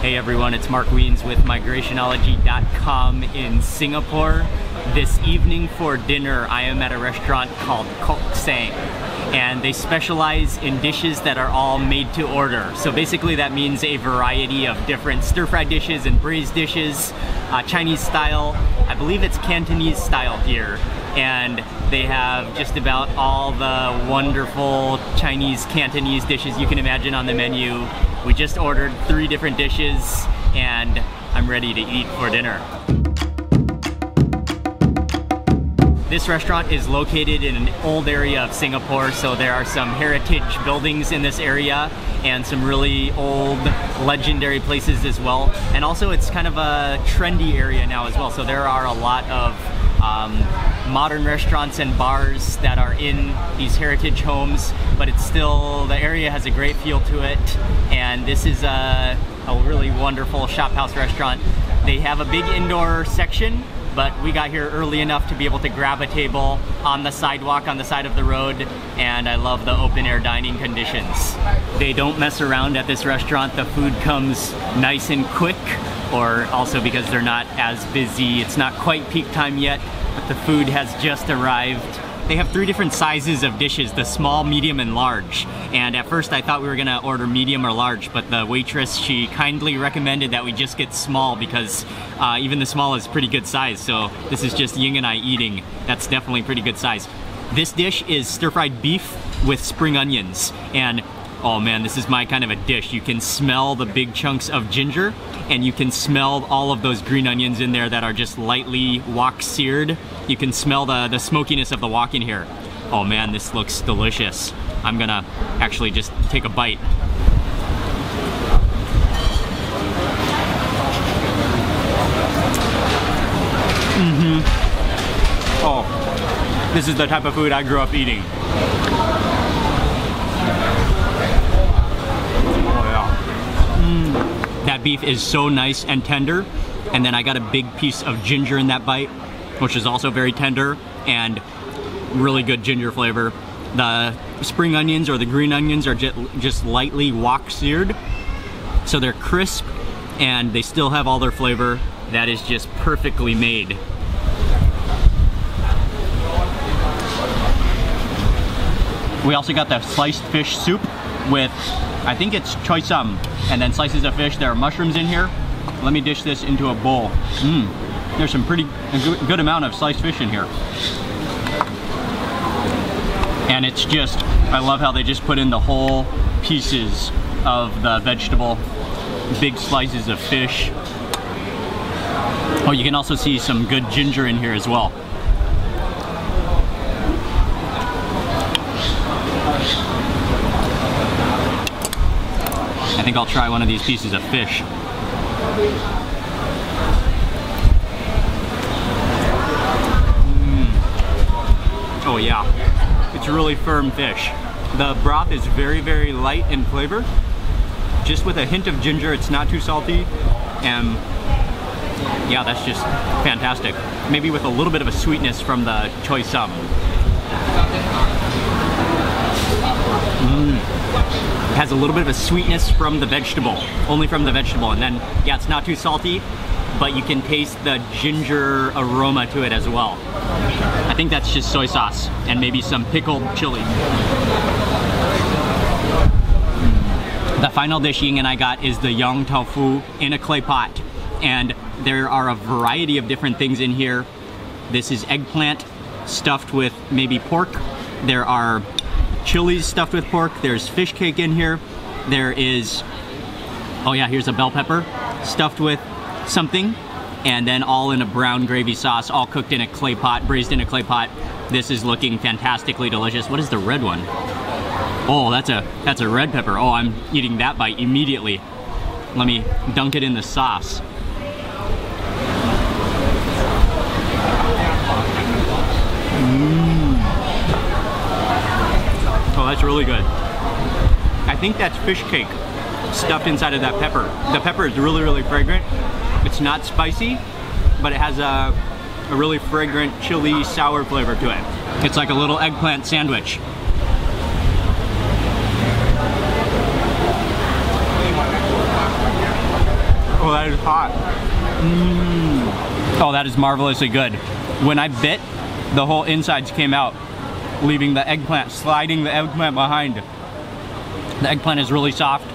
Hey everyone, it's Mark Wiens with migrationology.com in Singapore. This evening for dinner, I am at a restaurant called Kok Sen, and they specialize in dishes that are all made to order. So basically that means a variety of different stir-fried dishes and braised dishes, Chinese style. I believe it's Cantonese style here, and they have just about all the wonderful Chinese Cantonese dishes you can imagine on the menu. We just ordered 3 different dishes and I'm ready to eat for dinner. This restaurant is located in an old area of Singapore, so there are some heritage buildings in this area and some really old legendary places as well. And also it's kind of a trendy area now as well, so there are a lot of modern restaurants and bars that are in these heritage homes, but it's still, the area has a great feel to it, and this is a really wonderful shop house restaurant. They have a big indoor section, but we got here early enough to be able to grab a table on the sidewalk on the side of the road, and I love the open air dining conditions. They don't mess around at this restaurant. The food comes nice and quick, or also because they're not as busy. It's not quite peak time yet, but the food has just arrived. They have 3 different sizes of dishes, the small, medium, and large. And at first I thought we were gonna order medium or large, but the waitress, she kindly recommended that we just get small because even the small is pretty good size. So this is just Ying and I eating. That's definitely pretty good size. This dish is stir-fried beef with spring onions. And oh man, this is my kind of a dish. You can smell the big chunks of ginger, and you can smell all of those green onions in there that are just lightly wok seared. You can smell the smokiness of the wok in here. Oh man, this looks delicious. I'm gonna actually just take a bite. Oh, this is the type of food I grew up eating. That beef is so nice and tender, and then I got a big piece of ginger in that bite, which is also very tender and really good ginger flavor. The spring onions or the green onions are just lightly wok seared, so they're crisp and they still have all their flavor. That is just perfectly made. We also got the sliced fish soup with, I think it's choy sum, and then slices of fish. There are mushrooms in here. Let me dish this into a bowl. There's some a good amount of sliced fish in here. And it's just, I love how they just put in the whole pieces of the vegetable, big slices of fish. Oh, you can also see some good ginger in here as well. I think I'll try one of these pieces of fish. Oh yeah, it's really firm fish. The broth is very, very light in flavor. Just with a hint of ginger, it's not too salty. And yeah, that's just fantastic. Maybe with a little bit of a sweetness from the choy sum. It has a little bit of a sweetness from the vegetable, only from the vegetable, and then yeah, it's not too salty, but you can taste the ginger aroma to it as well. I think that's just soy sauce and maybe some pickled chili. The final dish Ying and I got is the yang tofu in a clay pot, and there are a variety of different things in here. This is eggplant stuffed with maybe pork. There are chilies stuffed with pork. There's fish cake in here. There is, oh yeah, here's a bell pepper stuffed with something, and then all in a brown gravy sauce, all cooked in a clay pot, braised in a clay pot. This is looking fantastically delicious. What is the red one? Oh, that's a red pepper. Oh, I'm eating that bite immediately. Let me dunk it in the sauce. Oh, that's really good. I think that's fish cake stuffed inside of that pepper. The pepper is really, really fragrant. It's not spicy, but it has a really fragrant chili sour flavor to it. It's like a little eggplant sandwich. Oh, that is hot. Oh, that is marvelously good. When I bit, the whole insides came out, leaving the eggplant, sliding the eggplant behind. The eggplant is really soft.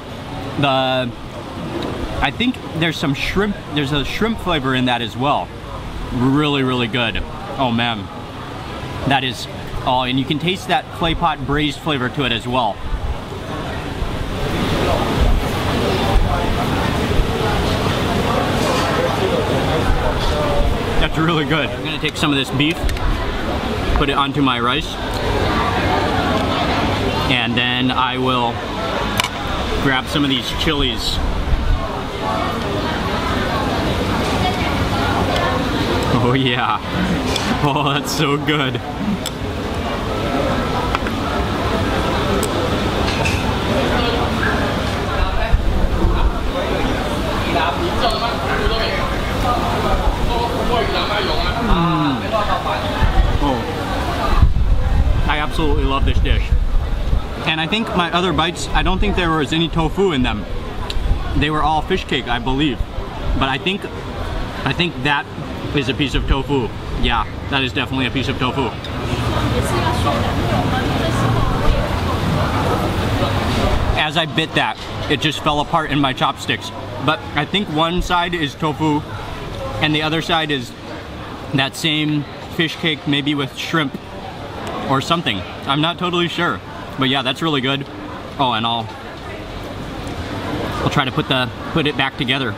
I think there's some shrimp, there's a shrimp flavor in that as well. Really, really good. Oh man. That is, oh, and you can taste that clay pot braised flavor to it as well. That's really good. I'm gonna take some of this beef, put it onto my rice, and then I will grab some of these chilies. Oh yeah. Oh, that's so good. Oh, I absolutely love this dish. And I think my other bites, I don't think there was any tofu in them. They were all fish cake, I believe. But I think that is a piece of tofu. Yeah, that is definitely a piece of tofu. As I bit that, it just fell apart in my chopsticks. But I think one side is tofu and the other side is that same fish cake, maybe with shrimp or something. I'm not totally sure. But yeah, that's really good. Oh, and I'll try to put it back together.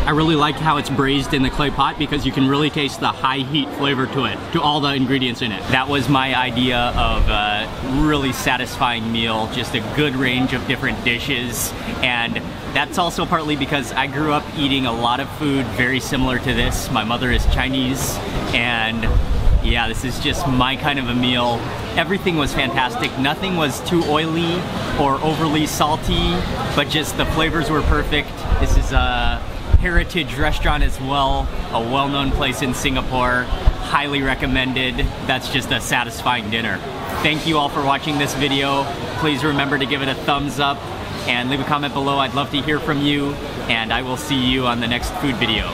I really like how it's braised in the clay pot because you can really taste the high heat flavor to it, to all the ingredients in it. That was my idea of a really satisfying meal, just a good range of different dishes. And that's also partly because I grew up eating a lot of food very similar to this. My mother is Chinese, and yeah, this is just my kind of a meal. Everything was fantastic. Nothing was too oily or overly salty, but just the flavors were perfect. This is a heritage restaurant as well, a well-known place in Singapore. Highly recommended. That's just a satisfying dinner. Thank you all for watching this video. Please remember to give it a thumbs up and leave a comment below. I'd love to hear from you, and I will see you on the next food video.